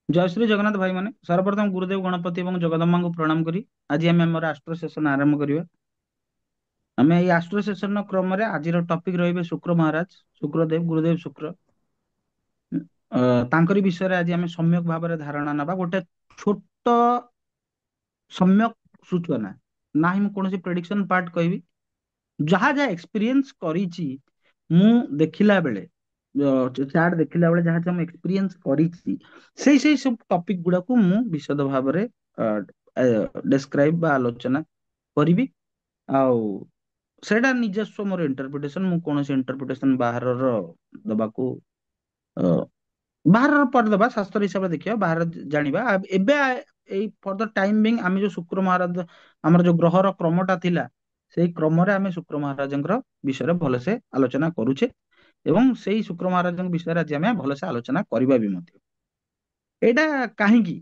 जय श्री जगन्नाथ भाई माने सर्वप्रथम गुरुदेव गणपति और जगदम्बा को प्रणाम करी आज आम आम आस्ट्रो सेशन आरंभ करिया। आम ये आस्ट्रो सेशन क्रम आज टॉपिक रही शुक्र महाराज शुक्रदेव गुरुदेव शुक्र तांकरी विषय आज आम सम्यक भाव धारणा नवा गोटे छोट सम्यक सूचना ना ही कौन प्रेडिक्शन पार्ट कहि जहाँ जहाँ एक्सपीरियंस करिछि मु देखिला बेले चार्ट देखिला बेले जहाँ जहाँ एक्सपीरियंस करिछि सेई सब टॉपिक गुड़ा को मु विशद भाव रे डेस्क्राइब बा आलोचना करिवि आउ सेटा निजस्व मोर इंटरप्रिटेशन मु कोनोसी इंटरप्रिटेशन बाहर दबाको बाहर पर दबा शास्त्र हिसाब से देखिया बाहर जानिबा एबे एई फॉर द टाइम बिंग आमे जो शुक्र महाराज हमर जो ग्रहर क्रमटा थिला सेई क्रम रे आमे शुक्र महाराजंकर विषय भलसे आलोचना करूछे एवं सेई शुक्र महाराजंक विषय आज आमे भलसे आलोचना करिबा भी मध्य एटा काहेकि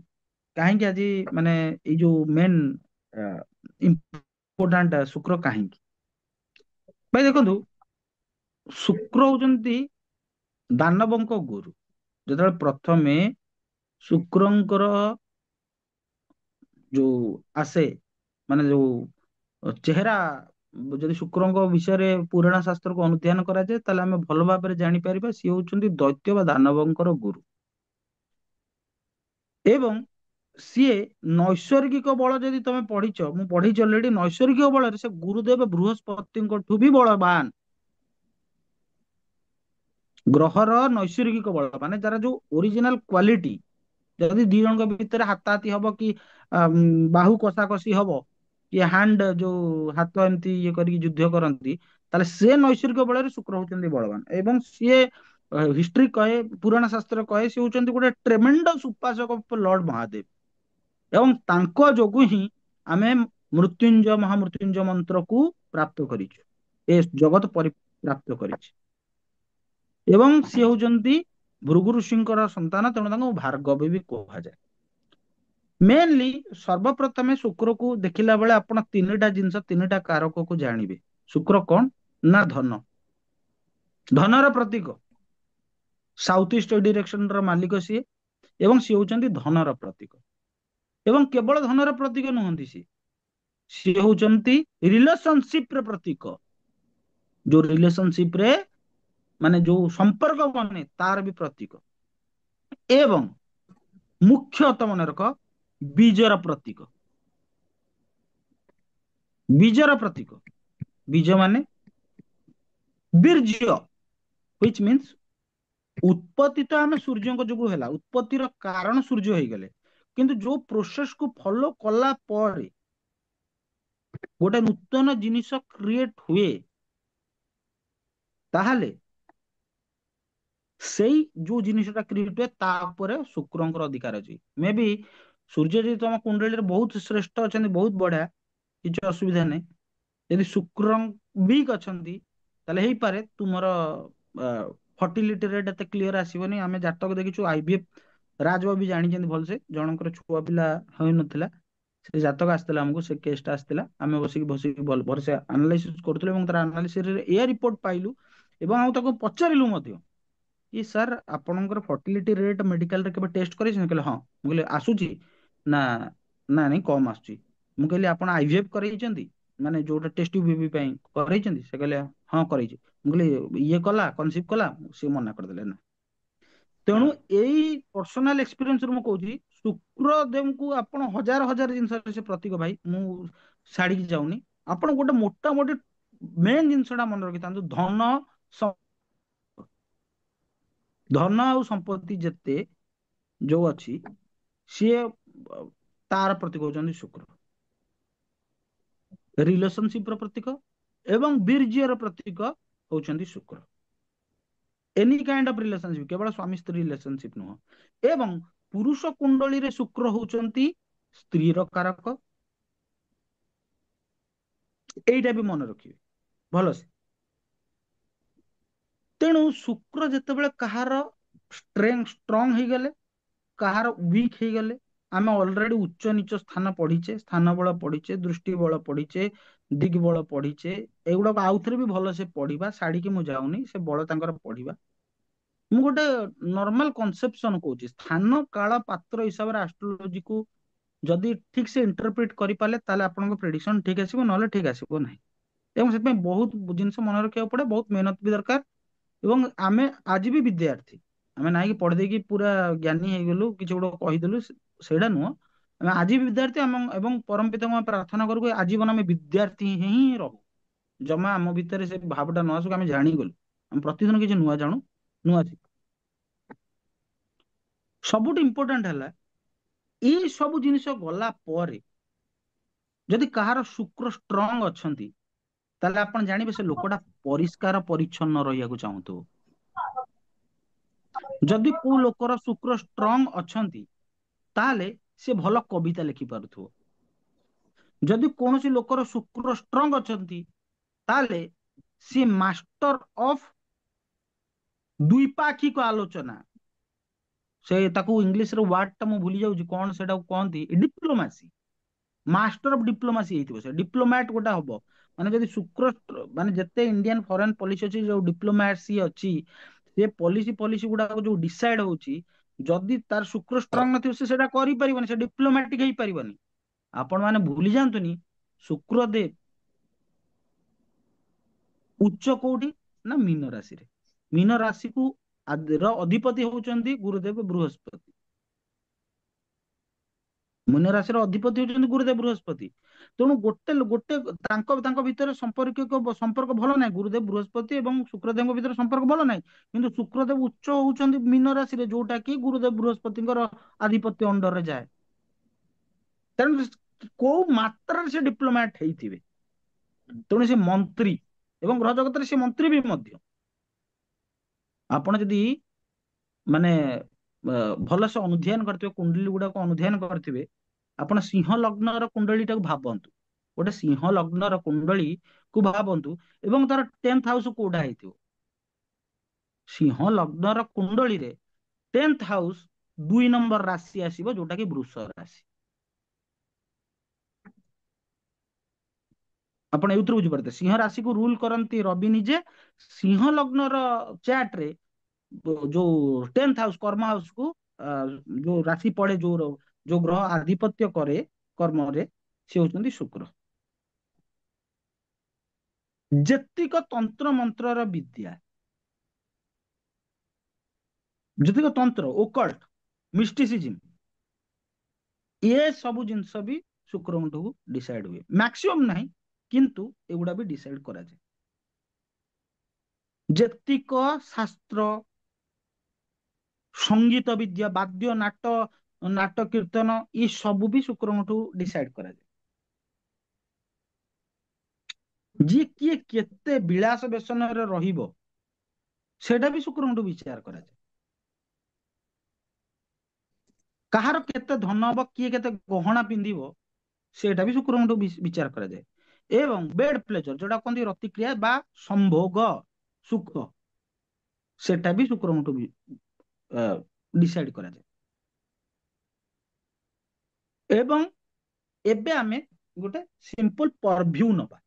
काहेकि आज माने एई जो मेन इम्पोर्टेंट शुक्र काहेकि भाई देखंतु शुक्र होचंती दानवଙ୍କ गुरु ଯେତେବେଳେ ପ୍ରଥମେ ଶୁକ୍ରଙ୍କର ଯୋଉ ଆସେ ମାନେ ଯୋଉ ଚେହେରା ଯଦି ଶୁକ୍ରଙ୍କ ବିଷୟରେ ପୁରାଣ ଶାସ୍ତ୍ରକୁ ଅନୁଧ୍ୟାନ କରାଯାଏ ତାହେଲେ ଆମେ ଭଲ ଭାବରେ ଜାଣିପାରିବା ସିଏ ହଉଛନ୍ତି ଦୈତ୍ୟ ବା ଦାନବଙ୍କର ଗୁରୁ ଏବଂ ସିଏ ନୈସର୍ଗିକ ବଳ ଯଦି ତମେ ପଢିଛ ମୁଁ ପଢିଛି ଅଲରେଡି ନୈସର୍ଗିକ ବଳରେ ସେ ଗୁରୁଦେବ ବୃହସ୍ପତିଙ୍କଠୁ ବି ବଳବାନ ଗ୍ରହର ନୈସର୍ଗିକ ବଳ ମାନେ ତାର ଯୋଉ ଓରିଜିନାଲ କ୍ୱାଲିଟି ଯଦି ଦି ଜଣଙ୍କ ଭିତରେ ହାତାହାତି ହବ କି ବାହୁ କଷାକଷି ହବ କି ହ୍ୟାଣ୍ଡ ଯୋଉ ହାତ ଏମିତି ଇଏ କରିକି ଯୁଦ୍ଧ କରନ୍ତି ତାହେଲେ ସେ ନୈସର୍ଗିକ ବଳରେ ଶୁକ୍ର ହଉଛନ୍ତି ବଳବାନ ଏବଂ ସିଏ ହିଷ୍ଟ୍ରି କହେ ପୁରାଣ ଶାସ୍ତ୍ର କହେ ସେ ହଉଛନ୍ତି ଗୋଟେ ଟ୍ରେମେଣ୍ଡସ୍ ଉପାସକ ଲର୍ଡ ମହାଦେବ ଏବଂ ତାଙ୍କ ଯୋଗୁ ହିଁ ଆମେ ମୃତ୍ୟୁଞ୍ଜୟ ମହାମୃତ୍ୟୁଞ୍ଜୟ ମନ୍ତ୍ରକୁ ପ୍ରାପ୍ତ କରିଛୁ ଏ ଜଗତ ପ୍ରାପ୍ତ କରିଛି ଏବଂ ସିଏ ହଉଛନ୍ତି ଭୃଗୁ ଋଷିଙ୍କର ସନ୍ତାନ ତେଣୁ ତାଙ୍କୁ ଭାର୍ଗବ ବି କୁହାଯାଏ ମେନଲି ସର୍ବପ୍ରଥମେ ଶୁକ୍ରକୁ ଦେଖିଲା ବେଳେ ଆପଣ ତିନିଟା ଜିନିଷ ତିନିଟା କାରକକୁ ଜାଣିବେ ଶୁକ୍ର କଣ ନା ଧନ ଧନର ପ୍ରତୀକ ସାଉଥ ଇଷ୍ଟ ଡିରେକ୍ସନର ମାଲିକ ସିଏ ଏବଂ ସିଏ ହଉଛନ୍ତି ଧନର ପ୍ରତୀକ ଏବଂ କେବଳ ଧନର ପ୍ରତୀକ ନୁହନ୍ତି ସିଏ ହଉଛନ୍ତି ରିଲେସନସିପ ର ପ୍ରତୀକ ଯୋଉ ରିଲେସନସିପ ରେ ମାନେ ଯୋଉ ସମ୍ପର୍କ ବନେ ତାର ବି ପ୍ରତୀକ ଏବଂ ମୁଖ୍ୟତଃ ମନେ ରଖ ବୀଜର ପ୍ରତୀକ ବୀଜର ପ୍ରତୀକ ବୀଜ ମାନେ ବୀର୍ଯ୍ୟ which means ଉତ୍ପତ୍ତି ତ ଆମେ ସୂର୍ଯ୍ୟଙ୍କ ଯୋଗୁଁ ହେଲା ଉତ୍ପତ୍ତିର କାରଣ ସୂର୍ଯ୍ୟ ହେଇଗଲେ କିନ୍ତୁ ଯୋଉ ପ୍ରୋସେସ କୁ ଫଲୋ କଲା ପରେ ଗୋଟେ ନୂତନ ଜିନିଷ କ୍ରିଏଟ ହୁଏ ତାହେଲେ ସେଇ ଯୋଉ ଜିନିଷଟା କ୍ରିଏଟ ହୁଏ ତା ଉପରେ ଶୁକ୍ରଙ୍କର ଅଧିକାର ଅଛି ମେ ବି ସୂର୍ଯ୍ୟ ଯଦି ତମ କୁଣ୍ଡଳୀରେ ବହୁତ ଶ୍ରେଷ୍ଠ ଅଛନ୍ତି ବହୁତ ବଢିଆ କିଛି ଅସୁବିଧା ନାହିଁ ଯଦି ଶୁକ୍ର ୱିକ୍ ଅଛନ୍ତି ତାହେଲେ ହେଇପାରେ ତୁମର ଫର୍ଟିଲିଟି ରେଟ୍ ଏତେ କ୍ଲିୟର ଆସିବନି ଆମେ ଜାତକ ଦେଖିଛୁ ଆଇଭିଏଫ ରାଜବାବୁ ବି ଜାଣିଛନ୍ତି ଭଲସେ ଜଣଙ୍କର ଛୁଆ ପିଲା ହୋଇନଥିଲା ସେ ଜାତକ ଆସିଥିଲା ଆମକୁ ସେ କେସଟା ଆସିଥିଲା ଆମେ ବସିକି ଭଲସେ ଆନାଲିସିସ୍ କରୁଥିଲୁ ଏବଂ ତାର ଆନାଲିସିସରେ ଏୟା ରିପୋର୍ଟ ପାଇଲୁ ଏବଂ ଆଉ ତାକୁ ପଚାରିଲୁ ମଧ୍ୟ କି ସାର୍ ଆପଣଙ୍କର ଫର୍ଟିଲିଟି ରେଟ୍ ମେଡିକାଲରେ କେବେ ଟେଷ୍ଟ କରିଛନ୍ତି କହିଲେ ହଁ ମୁଁ କହିଲି ଆସୁଛି ନା ନା ନାଇଁ କମ ଆସୁଛି ମୁଁ କହିଲି ଆପଣ ଆଇଭିଏଫ କରେଇଛନ୍ତି ମାନେ ଯୋଉଟା ଟେଷ୍ଟ ବେବି ପାଇଁ କରେଇଛନ୍ତି ସେ କହିଲେ ହଁ କରେଇଛି ମୁଁ କହିଲି ଇଏ କଲା କନସିଭ କଲା ସିଏ ମନା କରିଦେଲେ ନା ତେଣୁ ଏଇ ପର୍ସନାଲ ଏକ୍ସପିରିଏନ୍ସ ରୁ ମୁଁ କହୁଛି ଶୁକ୍ରଦେବଙ୍କୁ ଆପଣ ହଜାର ହଜାର ଜିନିଷ ସେ ପ୍ରତୀକ ଭାଇ ମୁଁ ଛାଡିକି ଯାଉନି ଆପଣ ଗୋଟେ ମୋଟାମୋଟି ମେନ୍ ଜିନିଷଟା ମନେ ରଖିଥାନ୍ତୁ ଧନ ଆଉ ସମ୍ପତ୍ତି ଯେତେ ଯୋଉ ଅଛି ସିଏ ତାର ପ୍ରତୀକ ହଉଛନ୍ତି ଶୁକ୍ର ରିଲେସନସିପ ର ପ୍ରତୀକ ଏବଂ ବୀର୍ଯ୍ୟର ପ୍ରତୀକ ହଉଛନ୍ତି ଶୁକ୍ର ଏନି କାଇଣ୍ଡ ଅଫ ରିଲେସନସିପ କେବଳ ସ୍ୱାମୀ ସ୍ତ୍ରୀ ରିଲେସନସିପ ନୁହଁ ଏବଂ ପୁରୁଷ କୁଣ୍ଡଳୀରେ ଶୁକ୍ର ହଉଛନ୍ତି ସ୍ତ୍ରୀର କାରକ ଏଇଟା ବି ମନେ ରଖିବେ ଭଲସେ ତେଣୁ ଶୁକ୍ର ଯେତେବେଳେ କାହାର ଷ୍ଟ୍ରଙ୍ଗ ହେଇଗଲେ କାହାର ୱିକ୍ ହେଇଗଲେ ଆମେ ଅଲରେଡି ଉଚ୍ଚ ନିଚ ସ୍ଥାନ ପଢିଛେ ସ୍ଥାନ ବଳ ପଢିଛେ ଦୃଷ୍ଟି ବଳ ପଢିଛେ ଦିଗ ବଳ ପଢିଛେ ଏଗୁଡାକ ଆଉଥରେ ବି ଭଲସେ ପଢିବା ଛାଡିକି ମୁଁ ଯାଉନି ସେ ବଳ ତାଙ୍କର ପଢିବା ମୁଁ ଗୋଟେ ନର୍ମାଲ କନସେପସନ କହୁଛି, ସ୍ଥାନ କାଳ ପାତ୍ର ହିସାବରେ ଆଷ୍ଟ୍ରୋଲୋଜିକୁ ଯଦି ଠିକ ସେ ଇଣ୍ଟରପ୍ରିଟ କରିପାରିଲେ ତାହେଲେ ଆପଣଙ୍କ ପ୍ରେଡିକ୍ସନ ଠିକ ଆସିବ, ନହେଲେ ଠିକ ଆସିବ ନାହିଁ। ଏବଂ ସେଥିପାଇଁ ବହୁତ ଜିନିଷ ମନେ ରଖିବାକୁ ପଡେ, ବହୁତ ମେହନତ ବି ଦରକାର। ଏବଂ ଆମେ ଆଜି ବି ବିଦ୍ୟାର୍ଥୀ, ଆମେ ନାଇଁ କି ପଢିଦେଇକି ପୁରା ଜ୍ଞାନୀ ହେଇଗଲୁ, କିଛି ଗୋଟେ କହିଦେଲୁ, ସେଇଟା ନୁହଁ। ଆମେ ଆଜି ବି ବିଦ୍ୟାର୍ଥୀ, ଏବଂ ପରମ ପିତାଙ୍କୁ ଆମେ ପ୍ରାର୍ଥନା କରୁ କି ଆଜୀବନ ଆମେ ବିଦ୍ୟାର୍ଥୀ ହିଁ ରହୁ। ଜମା ଆମ ଭିତରେ ସେ ଭାବଟା ନ ଆସୁ କି ଆମେ ଜାଣିଗଲୁ। ଆମେ ପ୍ରତିଦିନ କିଛି ନୂଆ ଜାଣୁ, ନୂଆ ଶିଖୁ। ସବୁଠୁ ଇମ୍ପୋର୍ଟାଣ୍ଟ ହେଲା ଏଇ ସବୁ ଜିନିଷ ଗଲା ପରେ ଯଦି କାହାର ଶୁକ୍ର ଷ୍ଟ୍ରଙ୍ଗ ଅଛନ୍ତି, ତାହେଲେ ଆପଣ ଜାଣିବେ ସେ ଲୋକଟା ପରିଷ୍କାର ପରିଚ୍ଛନ୍ନ ରହିବାକୁ ଚାହୁଁଥିବ। ଯଦି କୋଉ ଲୋକର ଶୁକ୍ର ଷ୍ଟ୍ରଙ୍ଗ ଅଛନ୍ତି, ତାହେଲେ ସେ ଭଲ କବିତା ଲେଖି ପାରୁଥିବ। ଯଦି କୌଣସି ଲୋକର ଶୁକ୍ର ଷ୍ଟ୍ରଙ୍ଗ ଅଛନ୍ତି, ତାହେଲେ ସିଏ ମାଷ୍ଟର ଅଫ ଦ୍ୱିପାକ୍ଷିକ ଆଲୋଚନା, ସେ ତାକୁ ଇଂଲିଶର ୱାର୍ଡ ଟା ମୁଁ ଭୁଲି ଯାଉଛି, କଣ ସେଟାକୁ କହନ୍ତି, ଡିପ୍ଲୋମାସି, ମାଷ୍ଟର ଅଫ ଡିପ୍ଲୋମାସି ହେଇଥିବ ସେ, ଡିପ୍ଲୋମାଟ ଗୋଟେ ହବ। ମାନେ ଯଦି ଶୁକ୍ର ମାନେ ଯେତେ ଇଣ୍ଡିଆନ ଫରେନ ପଲିସି ଅଛି, ଯୋଉ ଡିପ୍ଲୋମାସି ଅଛି, ସେ ପଲିସି ଗୁଡାକ ଯୋଉ ଡିସାଇଡ ହଉଛି, ଯଦି ତାର ଶୁକ୍ର ଷ୍ଟ୍ରଙ୍ଗ ନଥିବ ସେ ସେଟା କରିପାରିବନି, ସେ ଡିପ୍ଲୋମାଟିକ ହେଇପାରିବନି। ଆପଣ ମାନେ ଭୁଲି ଯାଆନ୍ତୁନି, ଶୁକ୍ରଦେବ ଉଚ୍ଚ କୋଉଠି ନା ମୀନ ରାଶିରେ। ମୀନ ରାଶିକୁ ର ଅଧିପତି ହଉଛନ୍ତି ଗୁରୁଦେବ ବୃହସ୍ପତି। ମୀନ ରାଶିର ଅଧିପତି ହଉଛନ୍ତି ଗୁରୁଦେବ ବୃହସ୍ପତି। ତେଣୁ ଗୋଟେ ଗୋଟେ ତାଙ୍କ ତାଙ୍କ ଭିତରେ ସମ୍ପର୍କ ଭଲ ନାହିଁ, ଗୁରୁଦେବ ବୃହସ୍ପତି ଏବଂ ଶୁକ୍ରଦେବଙ୍କ ଭିତରେ ସମ୍ପର୍କ ଭଲ ନାହିଁ। କିନ୍ତୁ ଶୁକ୍ରଦେବ ଉଚ୍ଚ ହଉଛନ୍ତି ମୀନ ରାଶିରେ, ଯୋଉଟା କି ଗୁରୁଦେବ ବୃହସ୍ପତିଙ୍କର ଆଧିପତ୍ୟ ଅଣ୍ଡରରେ ଯାଏ। ତେଣୁ କୋଉ ମାତ୍ରାରେ ସେ ଡିପ୍ଲୋମାଟ ହେଇଥିବେ, ତେଣୁ ସେ ମନ୍ତ୍ରୀ, ଏବଂ ଗ୍ରହ ଜଗତରେ ସେ ମନ୍ତ୍ରୀ ବି ମଧ୍ୟ। ଆପଣ ଯଦି ମାନେ ଭଲସେ ଅନୁଧ୍ୟାନ କରିଥିବେ, କୁଣ୍ଡଳୀ ଗୁଡାକ ଅନୁଧ୍ୟାନ କରିଥିବେ, ଆପଣ ସିଂହ ଲଗ୍ନର କୁଣ୍ଡଳୀ ଟାକୁ ଭାବନ୍ତୁ, ଗୋଟେ ସିଂହ ଲଗ୍ନର କୁଣ୍ଡଳୀ କୁ ଭାବନ୍ତୁ, ଏବଂ ତାର 10th ହାଉସ କୋଉଟା ହେଇଥିବ। ସିଂହ ଲଗ୍ନର କୁଣ୍ଡଳୀରେ 10th ହାଉସ 2 ନମ୍ବର ରାଶି ଆସିବ, ଯୋଉଟା କି ବୃଷ ରାଶି। ଆପଣ ଏଇଥିରୁ ବୁଝିପାରୁଥିବେ, ସିଂହ ରାଶିକୁ ରୁଲ କରନ୍ତି ରବି ନିଜେ। ସିଂହ ଲଗ୍ନର ଚାର୍ଟ ରେ ଯୋଉ 10th ହାଉସ କର୍ମ ହାଉସ କୁ ଯୋଉ ରାଶି ପଡେ, ଯୋଉ ଗ୍ରହ ଆଧିପତ୍ୟ କରେ କର୍ମରେ, ସେ ହଉଛନ୍ତି ଶୁକ୍ର। ଯେତିକ ତନ୍ତ୍ର ମନ୍ତ୍ରର ବିଦ୍ୟା, ଯେତିକ ତନ୍ତ୍ର ଓକଲ୍ଟ ମିଷ୍ଟିସିଜିମ୍, ଏ ସବୁ ଜିନିଷ ବି ଶୁକ୍ରଙ୍କଠୁ ଡିସାଇଡ ହୁଏ। ମ୍ୟାକ୍ସିମମ୍ ନାହିଁ, କିନ୍ତୁ ଏଗୁଡା ବି ଡିସାଇଡ କରାଯାଏ। ଯେତିକ ଶାସ୍ତ୍ର, ସଙ୍ଗୀତ ବିଦ୍ୟା, ବାଦ୍ୟ ନାଟ, ନାଟ କୀର୍ତ୍ତନ, ଏ ସବୁ ବି ଶୁକ୍ରଙ୍କଠୁ ଡିସାଇଡ କରାଯାଏ। ଯିଏ କିଏ କେତେ ବିଳାସ ବ୍ୟସନରେ ରହିବ, ସେଇଟା ବି ଶୁକ୍ରଙ୍କଠୁ ବିଚାର କରାଯାଏ। କାହାର କେତେ ଧନ ହବ, କିଏ କେତେ ଗହଣା ପିନ୍ଧିବ, ସେଇଟା ବି ଶୁକ୍ରଙ୍କଠୁ ବିଚାର କରାଯାଏ। ଏବଂ ବେଡ୍ ପ୍ଲେଜର, ଯୋଉଟା କହନ୍ତି ରତିକ୍ରିୟା ବା ସମ୍ଭୋଗ ସୁଖ, ସେଟା ବି ଶୁକ୍ରଙ୍କଠୁ ଡିସାଇଡ କରାଯାଏ। ଏବଂ ଏବେ ଆମେ ଗୋଟେ ସିମ୍ପଲ ପରଭ୍ୟୁ ନବା।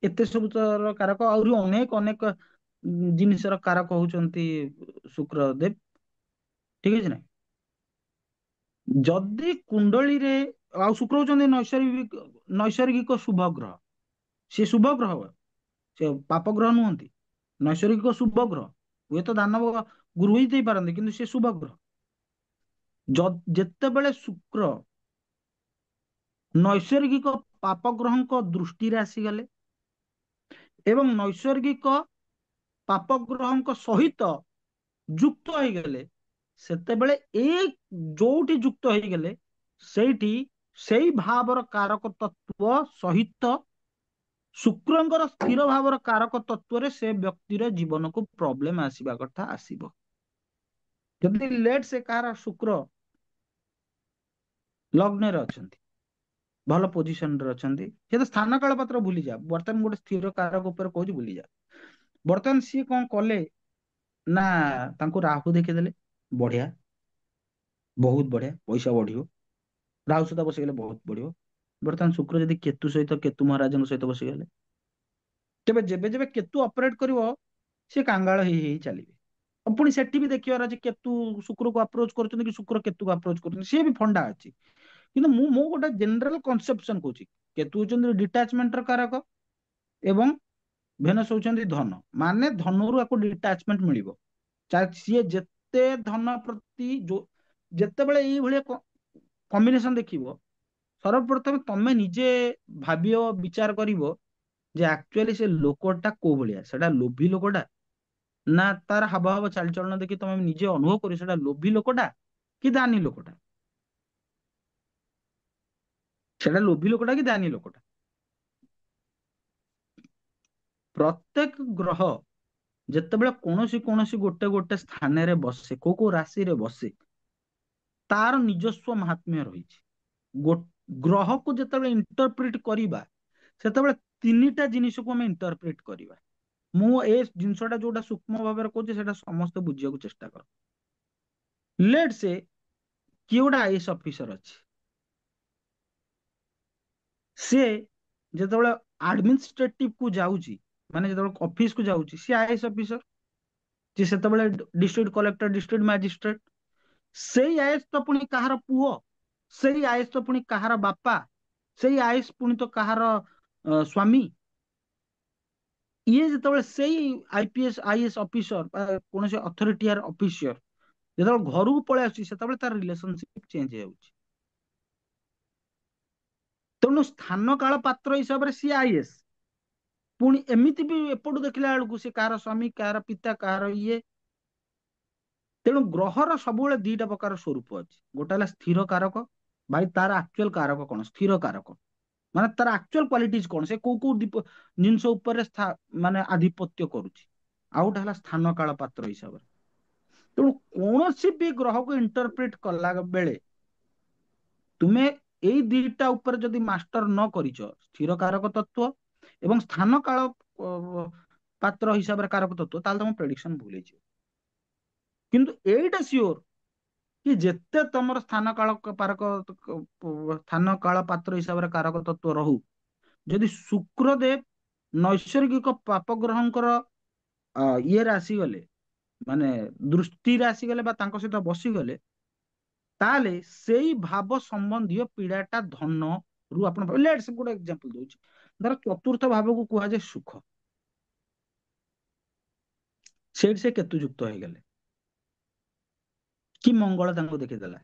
ଏତେ ସବୁ ତର କାରକ, ଆହୁରି ଅନେକ ଅନେକ ଜିନିଷର କାରକ ହଉଛନ୍ତି ଶୁକ୍ରଦେବ, ଠିକ ଅଛି ନା। ଯଦି କୁଣ୍ଡଳୀରେ, ଆଉ ଶୁକ୍ର ହଉଛନ୍ତି ନୈସର୍ଗିକ ଶୁଭ ଗ୍ରହ, ସେ ଶୁଭ ଗ୍ରହ, ସେ ପାପ ଗ୍ରହ ନୁହନ୍ତି, ନୈସର୍ଗିକ ଶୁଭ ଗ୍ରହ। ହୁଏତ ଦାନବ ଗୁରୁ ହିଁ ଦେଇପାରନ୍ତି, କିନ୍ତୁ ସେ ଶୁଭ ଗ୍ରହ। ଯେତେବେଳେ ଶୁକ୍ର ନୈସର୍ଗିକ ପାପ ଗ୍ରହଙ୍କ ଦୃଷ୍ଟିରେ ଆସିଗଲେ, ଏବଂ ନୈସର୍ଗିକ ପାପ ଗ୍ରହଙ୍କ ସହିତ ଯୁକ୍ତ ହେଇଗଲେ, ସେତେବେଳେ ଯୋଉଠି ଯୁକ୍ତ ହେଇଗଲେ, ସେଇଠି ସେଇ ଭାବର କାରକ ତତ୍ଵ ସହିତ ଶୁକ୍ରଙ୍କର ସ୍ଥିର ଭାବର କାରକ ତତ୍ଵରେ ସେ ବ୍ୟକ୍ତିର ଜୀବନକୁ ପ୍ରୋବ୍ଲେମ ଆସିବା କଥା ଆସିବ। ଯଦି ଲେଟ୍ ସେ କାହାର ଶୁକ୍ର ଲଗ୍ନରେ ଅଛନ୍ତି, ଭଲ ପୋଜିସନରେ ଅଛନ୍ତି, ସେ ତ ସ୍ଥାନ କାଳ ପାତ୍ର ଭୁଲିଯା, ବର୍ତ୍ତମାନ ଗୋଟେ ସ୍ଥିର କାରକ ଉପରେ କହୁଛି ଭୁଲିଯା। ବର୍ତ୍ତମାନ ସିଏ କଣ କଲେ ନା, ତାଙ୍କୁ ରାହୁ ଦେଖିଦେଲେ, ବଢିଆ, ବହୁତ ବଢିଆ, ପଇସା ବଢିବ, ରାହୁ ସହିତ ବସିଗଲେ ବହୁତ ବଢିବ। ବର୍ତ୍ତମାନ ଶୁକ୍ର ଯଦି କେତୁ ସହିତ, କେତୁ ମହାରାଜଙ୍କ ସହିତ ବସିଗଲେ, ତେବେ ଯେବେ ଯେବେ କେତୁ ଅପରେଟ କରିବ, ସେ କାଙ୍ଗାଳ ହେଇ ହେଇ ଚାଲିବେ। ପୁଣି ସେଠି ବି ଦେଖିବାର ଅଛି କେତୁ ଶୁକ୍ରକୁ ଆପ୍ରୋଚ କରୁଛନ୍ତି କି ଶୁକ୍ର କେତୁକୁ ଆପ୍ରୋଚ କରୁଛନ୍ତି, ସିଏ ବି ଫଣ୍ଡା ଅଛି। କିନ୍ତୁ ମୁଁ ଗୋଟେ ଜେନେରାଲ କନସେପସନ କହୁଛି, କେତୁ ହଉଛନ୍ତି ଡିଟାଚମେଣ୍ଟ ର କାରକ ଏବଂ ଭେନସ ହଉଛନ୍ତି ଧନ, ମାନେ ଧନରୁ ଆକୁ ଡିଟାଚମେଣ୍ଟ ମିଳିବ। ସିଏ ଯେତେ ଧନ ପ୍ରତି ଯେତେବେଳେ ଏଇଭଳିଆ କମ୍ବିନେସନ ଦେଖିବ, ସର୍ବପ୍ରଥମେ ତମେ ନିଜେ ଭାବିବ, ବିଚାର କରିବ ଯେ ଆକ୍ଚୁଆଲି ସେ ଲୋକଟା କୋଉ ଭଳିଆ, ସେଟା ଲୋଭୀ ଲୋକଟା ନା ତାର ହାବଭାବ ଚାଲିଚଳନ ଦେଖି ତମେ ନିଜେ ଅନୁଭବ କର ସେଟା ଲୋଭୀ ଲୋକଟା କି ଦାନୀ ଲୋକଟା, ସେଟା ଲୋଭୀ ଲୋକଟା କି ଦାନୀ ଲୋକଟା। ପ୍ରତ୍ୟେକ ଗ୍ରହ ଯେତେବେଳେ କୌଣସି କୌଣସି ଗୋଟେ ଗୋଟେ ସ୍ଥାନରେ ବସେ, କୋଉ କୋଉ ରାଶିରେ ବସେ, ତାର ନିଜସ୍ୱ ମହାତ୍ମ୍ୟ ରହିଛି। ଗ୍ରହକୁ ଯେତେବେଳେ ଇଣ୍ଟରପ୍ରିଟ କରିବା, ସେତେବେଳେ ତିନିଟା ଜିନିଷକୁ ଆମେ ଇଣ୍ଟରପ୍ରିଟ କରିବା। ମୁଁ ଏ ଜିନିଷଟା ଯୋଉଟା ସୂକ୍ଷ୍ମ ଭାବରେ କହୁଛି ସେଟା ସମସ୍ତେ ବୁଝିବାକୁ ଚେଷ୍ଟା କର। ଲେଟ୍ ସେ କିଏ ଗୋଟେ ଆଇଏଏସ୍ ଅଫିସର ଅଛି, ସିଏ ଯେତେବେଳେ ଆଡମିନିଷ୍ଟ୍ରେଟିଭ କୁ ଯାଉଛି, ମାନେ ଯେତେବେଳେ ଅଫିସ କୁ ଯାଉଛି, ସିଏ ଆଇଏଏସ୍ ଅଫିସର, ଯେ ସେତେବେଳେ ଡିଷ୍ଟ୍ରିକ୍ଟ କଲେକ୍ଟର, ଡିଷ୍ଟ୍ରିକ୍ଟ ମାଜିଷ୍ଟ୍ରେଟ, ସେଇ ଆଇଏଏସ୍ ତ ପୁଣି କାହାର ପୁଅ, ସେଇ ଆଇଏଏସ୍ ତ ପୁଣି କାହାର ବାପା, ସେଇ ଆଇଏଏସ୍ ପୁଣି ତ କାହାର ସ୍ୱାମୀ। ଇଏ ଯେତେବେଳେ ସେଇ ଆଇପିଏସ୍ ଆଇଏଏସ୍ ଅଫିସର ବା କୌଣସି ଅଥରିଟିଆର ଅଫିସର ଯେତେବେଳେ ଘରକୁ ପଳେଇ ଆସୁଛି, ସେତେବେଳେ ତାର ରିଲେସନସିପ ଚେଞ୍ଜ ହେଇଯାଉଛି। ତେଣୁ ସ୍ଥାନ କାଳ ପାତ୍ର ହିସାବରେ ସିଏ ଆଇଏଏସ୍, ପୁଣି ଏମିତି ବି ଏପଟୁ ଦେଖିଲା ବେଳକୁ ସେ କାହାର ସ୍ୱାମୀ, କାହାର ପିତା, କାହାର ଇଏ। ତେଣୁ ଗ୍ରହର ସବୁବେଳେ ଦିଟା ପ୍ରକାର ସ୍ୱରୂପ ଅଛି, ଗୋଟେ ହେଲା ସ୍ଥିର କାରକ, ଭାଇ ତାର ଆକ୍ଚୁଆଲ କାରକ କଣ, ସ୍ଥିର କାରକ ମାନେ ତାର ଆକ୍ଚୁଆଲ କ୍ୱାଲିଟିଜ କଣ, ସେ କୋଉ କୋଉ ଜିନିଷ ଉପରେ ମାନେ ଆଧିପତ୍ୟ କରୁଛି। ଆଉ ଗୋଟେ ହେଲା ସ୍ଥାନ କାଳ ପାତ୍ର ହିସାବରେ। ତେଣୁ କୌଣସି ବି ଗ୍ରହକୁ ଇଣ୍ଟରପ୍ରିଟ କଲା ବେଳେ ତୁମେ ଏଇ ଦିଟା ଉପରେ ଯଦି ମାଷ୍ଟର ନ କରିଛ, ସ୍ଥିର କାରକ ତତ୍ଵ ଏବଂ ସ୍ଥାନ କାଳ ପାତ୍ର ହିସାବରେ କାରକ ତତ୍ଵ, ତାହେଲେ ତମ ପ୍ରେଡିକ୍ସନ ଭୁଲ ହେଇଯିବ। କିନ୍ତୁ ଏଇଟା ସିଓର କି ଯେତେ ତମର ସ୍ଥାନ କାଳ ପାରକ ସ୍ଥାନ କାଳ ପାତ୍ର ହିସାବରେ କାରକ ତତ୍ଵ ରହୁ, ଯଦି ଶୁକ୍ରଦେବ ନୈସର୍ଗିକ ପାପ ଗ୍ରହଙ୍କର ଇଏରେ ଆସିଗଲେ, ମାନେ ଦୃଷ୍ଟିରେ ଆସିଗଲେ ବା ତାଙ୍କ ସହିତ ବସିଗଲେ, ତାହେଲେ ସେଇ ଭାବ ସମ୍ବନ୍ଧୀୟ ପୀଡାଟା ଧନ ରୁ ଆପଣ ଲେଟ୍ସ ଗୋଟେ ଏକ୍ସାମ୍ପଲ ଦଉଛି, ଧର ଚତୁର୍ଥ ଭାବକୁ କୁହାଯାଏ ସୁଖ, ସେଇଠି ସେ କେତୁ ଯୁକ୍ତ ହେଇଗଲେ, କି ମଙ୍ଗଳ ତାଙ୍କୁ ଦେଖିଦେଲା,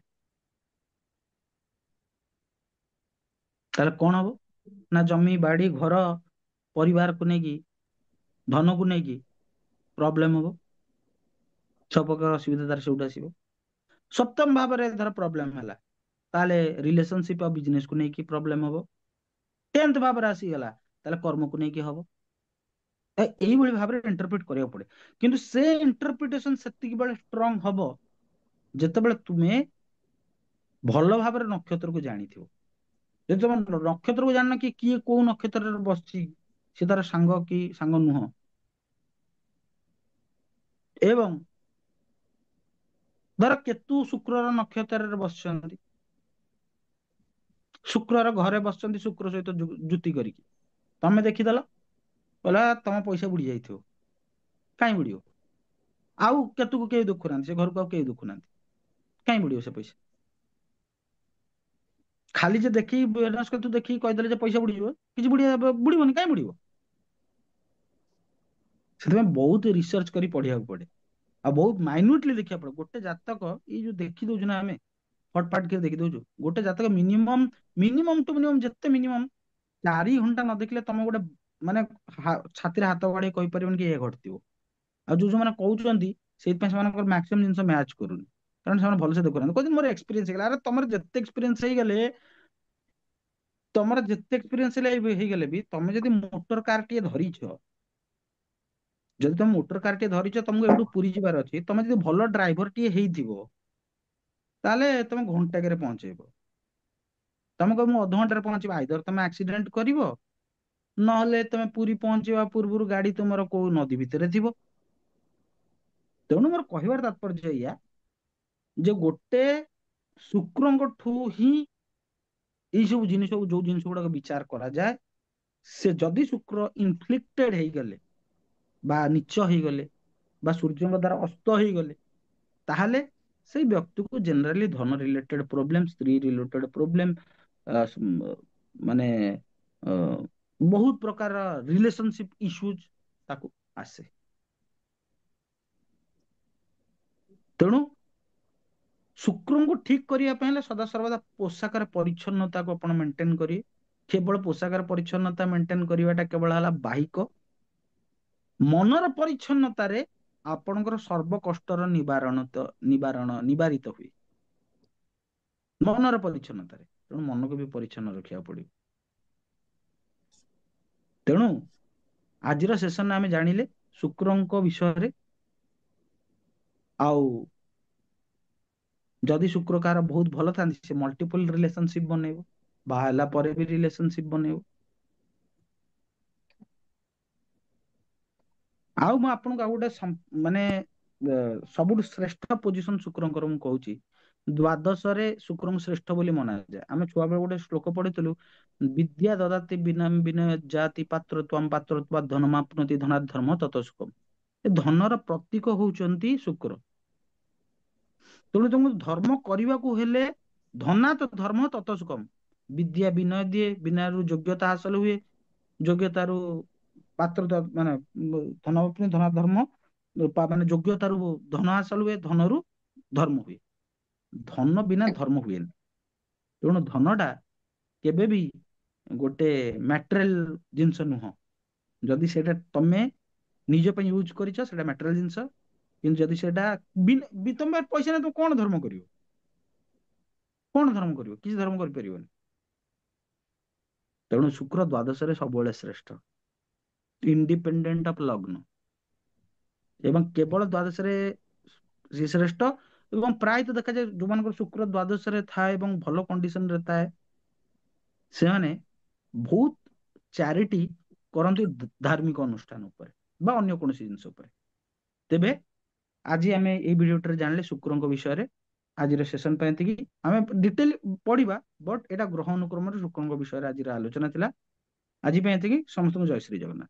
ତାହେଲେ କଣ ହବ ନା ଜମି ବାଡି ଘର ପରିବାରକୁ ନେଇକି, ଧନକୁ ନେଇକି ପ୍ରୋବ୍ଲେମ ହବ, ସବୁ ପ୍ରକାର ଅସୁବିଧା ତାର ସେଇଠୁ ଆସିବ। ସପ୍ତମ ଭାବରେ ଧର ପ୍ରୋବ୍ଲେମ ହେଲା, ତାହେଲେ ରିଲେସନସିପ ଆଉ ବିଜନେସକୁ ନେଇକି ପ୍ରୋବ୍ଲେମ ହବ। ଟେନ୍ଥ ଭାବରେ ଆସିଗଲା, ତାହେଲେ କର୍ମକୁ ନେଇକି ହବ। ଏଇଭଳି ଭାବରେ ଇଣ୍ଟରପ୍ରିଟ କରିବାକୁ ପଡେ। କିନ୍ତୁ ସେ ଇଣ୍ଟରପ୍ରିଟେସନ ସେତିକି ବେଳେ ଷ୍ଟ୍ରଙ୍ଗ ହବ ଯେତେବେଳେ ତୁମେ ଭଲ ଭାବରେ ନକ୍ଷତ୍ରକୁ ଜାଣିଥିବ। ଯଦି ତମେ ନକ୍ଷତ୍ରକୁ ଜାଣିନ କି କିଏ କୋଉ ନକ୍ଷତ୍ରରେ ବସିଛି, ସେ ତାର ସାଙ୍ଗ କି ସାଙ୍ଗ ନୁହଁ, ଏବଂ ଧର କେତୁ ଶୁକ୍ରର ନକ୍ଷତ୍ରରେ ବସିଛନ୍ତି, ଶୁକ୍ରର ଘରେ ବସିଛନ୍ତି ଶୁକ୍ର ସହିତ ଯୁତି କରିକି, ତମେ ଦେଖିଦେଲ, କହିଲା ତମ ପଇସା ବୁଡି ଯାଇଥିବ, କାଇଁ ବୁଡିବ? ଆଉ କେତୁକୁ କେହି ଦେଖୁନାହାନ୍ତି, ସେ ଘରକୁ ଆଉ କେହି ଦେଖୁନାହାନ୍ତି, କାଇଁ ବୁଡିବ ସେ ପଇସା? ଖାଲି ଯେ ଦେଖିକି କେତୁ ଦେଖିକି କହିଦେଲେ ଯେ ପଇସା ବୁଡିଯିବ, କିଛି ବୁଡିବନି, କାଇଁ ବୁଡିବ? ସେଥିପାଇଁ ବହୁତ ରିସର୍ଚ୍ଚ କରି ପଢିବାକୁ ପଡେ, ଆଉ ବହୁତ ମାଇନ୍ୟୁଟଲି ଦେଖିବାକୁ ପଡେ। ଗୋଟେ ଜାତକ ଏଇ ଯୋଉ ଦେଖି ଦଉଛୁ ନା ଆମେ, ଫଟଫାଟ କିଏ ଦେଖି ଦଉଛୁ, ଗୋଟେ ଜାତକ ମିନିମମ ଟୁ ମିନିମମ ଯେତେ ମିନିମମ 4 ଘଣ୍ଟା ନ ଦେଖିଲେ ତମେ ଗୋଟେ ମାନେ ଛାତିରେ ହାତ ବାଡେଇ କହିପାରିବନି କି ଏ ଘଟିଥିବ। ଆଉ ଯୋଉମାନେ କହୁଛନ୍ତି, ସେଇଥିପାଇଁ ସେମାନଙ୍କର ମ୍ୟାକ୍ସିମମ୍ ଜିନିଷ ମ୍ୟାଚ୍ କରୁନି, କାରଣ ସେମାନେ ଭଲସେ ଦେଖୁନାହାନ୍ତି, କହୁଛନ୍ତି ମୋର ଏକ୍ସପିରିଏନ୍ସ ହେଇଗଲା। ଆରେ ତମର ଯେତେ ଏକ୍ସପିରିଏନ୍ସ ହେଇଗଲେ, ତମର ଯେତେ ଏକ୍ସପିରିଏନ୍ସ ହେଇଗଲେ ବି ତମେ ଯଦି ମୋଟର କାର ଟିଏ ଧରିଛ, ଯଦି ତମେ ମୋଟର କାର ଟିଏ ଧରିଛ, ତମକୁ ଏଇଠୁ ପୁରୀ ଯିବାର ଅଛି, ତମେ ଯଦି ଭଲ ଡ୍ରାଇଭର ଟିଏ ହେଇଥିବ, ତାହେଲେ ତମେ ଘଣ୍ଟାକରେ ପହଞ୍ଚେଇବ। ତମେ କହିବ ମୁଁ ଅଧଘଣ୍ଟାରେ ପହଞ୍ଚିବ, ଆଇଦର ତମେ ଆକ୍ସିଡେଣ୍ଟ କରିବ, ନହେଲେ ତମେ ପୁରୀ ପହଞ୍ଚିବା ପୂର୍ବରୁ ଗାଡି ତୁମର କୋଉ ନଦୀ ଭିତରେ ଥିବ। ତେଣୁ ମୋର କହିବାର ତାତ୍ପର୍ଯ୍ୟ ଏଇଆ ଯେ ଗୋଟେ ଶୁକ୍ରଙ୍କ ଠୁ ହିଁ ଏଇ ସବୁ ଜିନିଷ, ଯୋଉ ଜିନିଷ ଗୁଡାକ ବିଚାର କରାଯାଏ, ସେ ଯଦି ଶୁକ୍ର ଇନଫ୍ଲିକ୍ଟେଡ ହେଇଗଲେ ବା ନିଚ ହେଇଗଲେ, ବା ସୂର୍ଯ୍ୟଙ୍କ ଦ୍ଵାରା ଅସ୍ତ ହେଇଗଲେ, ତାହେଲେ ସେଇ ବ୍ୟକ୍ତିକୁ ଜେନେରାଲି ଧନ ରିଲେଟେଡ ପ୍ରୋବ୍ଲେମ, ସ୍ତ୍ରୀ ରିଲେଟେଡ ପ୍ରୋବ୍ଲେମ, ମାନେ ଅ, ବହୁତ ପ୍ରକାର ରିଲେସନସିପ ଇସ୍ୟୁଜ ତାକୁ ଆସେ। ତେଣୁ ଶୁକ୍ରଙ୍କୁ ଠିକ କରିବା ପାଇଁ ହେଲେ ସଦାସର୍ବଦା ପୋଷାକର ପରିଚ୍ଛନ୍ନତାକୁ ଆପଣ ମେଣ୍ଟେନ କରିବେ। କେବଳ ପୋଷାକର ପରିଚ୍ଛନ୍ନତା ମେଣ୍ଟେନ କରିବାଟା କେବଳ ହେଲା ବାହିକ। ମନର ପରିଚ୍ଛନ୍ନତାରେ ଆପଣଙ୍କର ସର୍ବ କଷ୍ଟର ନିବାରିତ ହୁଏ ମନର ପରିଚ୍ଛନ୍ନତାରେ। ତେଣୁ ମନକୁ ବି ପରିଚ୍ଛନ୍ନ ରଖିବାକୁ ପଡିବ। ତେଣୁ ଆଜିର ସେସନରେ ଆମେ ଜାଣିଲେ ଶୁକ୍ରଙ୍କ ବିଷୟରେ। ଆଉ ଯଦି ଶୁକ୍ର କାହାର ବହୁତ ଭଲ ଥାନ୍ତି, ସେ ମଲ୍ଟିପଲ ରିଲେସନସିପ ବନେଇବ, ବାହା ହେଲା ପରେ ବି ରିଲେସନସିପ ବନେଇବ। ଆଉ ମୁଁ ଆପଣଙ୍କୁ ଆଉ ଗୋଟେ ମାନେ ସବୁଠୁ ଶ୍ରେଷ୍ଠ ପୋଜିସନ ଶୁକ୍ରଙ୍କର ମୁଁ କହୁଛି। ଦ୍ୱାଦଶରେ ଶୁକ୍ରଙ୍କୁ ଶ୍ରେଷ୍ଠ ବୋଲି ମନାଯାଏ। ଆମେ ଛୁଆବେଳେ ଗୋଟେ ଶ୍ଲୋକ ପଢିଥିଲୁ, ବିଦ୍ୟା ଦଦାତି ବିନୟ ବିନୟ ଜାତି ପାତ୍ର ତ୍ୱମ୍ ପାତ୍ର ତ୍ୱା ଧନମାପ୍ନୋତି ଧନାଧର୍ମ ତତ ସୁଖମ୍। ଏ ଧନର ପ୍ରତୀକ ହଉଛନ୍ତି ଶୁକ୍ର। ତେଣୁ ତମକୁ ଧର୍ମ କରିବାକୁ ହେଲେ ଧନାତ ଧର୍ମ ତତ ସୁଖମ। ବିଦ୍ୟା ବିନୟ ଦିଏ, ବିନୟରୁ ଯୋଗ୍ୟତା ହାସଲ ହୁଏ, ଯୋଗ୍ୟତାରୁ ପାତ୍ରତା ମାନେ ଧନ ଧନା ଧର୍ମ, ମାନେ ଯୋଗ୍ୟତାରୁ ଧନ ହାସଲ ହୁଏ, ଧନରୁ ଧର୍ମ ହୁଏ। ଧନ ବିନା ଧର୍ମ ହୁଏନି। ତେଣୁ ଧନଟା କେବେ ବି ଗୋଟେ ମ୍ୟାଟେରିଆଲ ଜିନିଷ ନୁହଁ। ଯଦି ସେଇଟା ତମେ ନିଜ ପାଇଁ ୟୁଜ କରିଛ ସେଇଟା ମ୍ୟାଟେରିଆଲ ଜିନିଷ। କିନ୍ତୁ ଯଦି ସେଇଟା ତମ ପାଖରେ ପଇସା ନାହିଁ, ତମେ କଣ ଧର୍ମ କରିବ? କଣ ଧର୍ମ କରିବ? କିଛି ଧର୍ମ କରିପାରିବନି। ତେଣୁ ଶୁକ୍ର ଦ୍ୱାଦଶରେ ସବୁବେଳେ ଶ୍ରେଷ୍ଠ, ଇଣ୍ଡିପେଣ୍ଡେଣ୍ଟ ଅଫ ଲଗ୍ନ। ଏବଂ କେବଳ ଦ୍ୱାଦଶରେ ସେ ଶ୍ରେଷ୍ଠ। ଏବଂ ପ୍ରାୟତଃ ଦେଖାଯାଏ ଯୋଉମାନଙ୍କର ଶୁକ୍ର ଦ୍ୱାଦଶରେ ଥାଏ ଏବଂ ଭଲ କଣ୍ଡିସନରେ ଥାଏ, ସେମାନେ ବହୁତ ଚ୍ୟାରିଟି କରନ୍ତି ଧାର୍ମିକ ଅନୁଷ୍ଠାନ ଉପରେ ବା ଅନ୍ୟ କୌଣସି ଜିନିଷ ଉପରେ। ତେବେ ଆଜି ଆମେ ଏଇ ଭିଡିଓଟାରେ ଜାଣିଲେ ଶୁକ୍ରଙ୍କ ବିଷୟରେ। ଆଜିର ସେସନ ପାଇଁ ଏତିକି। ଆମେ ଡିଟେଲ ପଢିବା, ବଟ୍ ଏଇଟା ଗ୍ରହ ଅନୁକ୍ରମରେ ଶୁକ୍ରଙ୍କ ବିଷୟରେ ଆଜିର ଆଲୋଚନା ଥିଲା। ଆଜି ପାଇଁ ଏତିକି। ସମସ୍ତଙ୍କୁ ଜୟ ଶ୍ରୀ ଜଗନ୍ନାଥ।